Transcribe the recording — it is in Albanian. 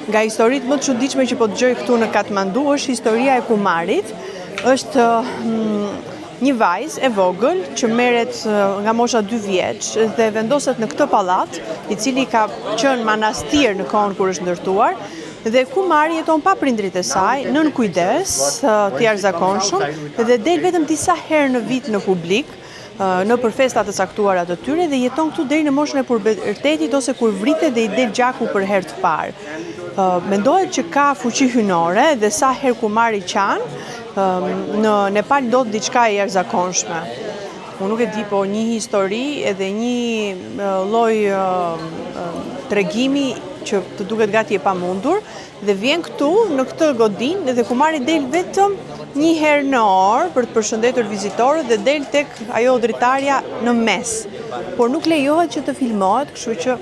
Nga historitë më të çuditshme që po dëgjoj këtu në Katmandu është historia e Kumarit. Është një vajzë e vogël që merret nga mosha 2 vjeç dhe vendoset në këtë pallat, i cili ka qenë manastir në kohën kur është ndërtuar, dhe Kumari jeton pa prindrit e saj, nën kujdes të jashtëzakonshëm dhe del vetëm disa herë në vit në publik, në për festat të caktuara të tyre dhe jeton këtu deri në moshën e pubertetit ose kur vritet dhe i del gjaku për herë të parë. Mendohet që ka fuqi hynore dhe sa herë Kumari qan, në Nepal ndodh diçka e jashtëzakonshme. Unë nuk e di, po një histori edhe një lloj tregimi që të duket gati e pamundur dhe vjen këtu në këtë godinë dhe Kumari del vetëm një herë në orë për të përshëndetur vizitorët dhe del tek ajo dritarja në mes. Por nuk lejohet që të filmohet, kështu që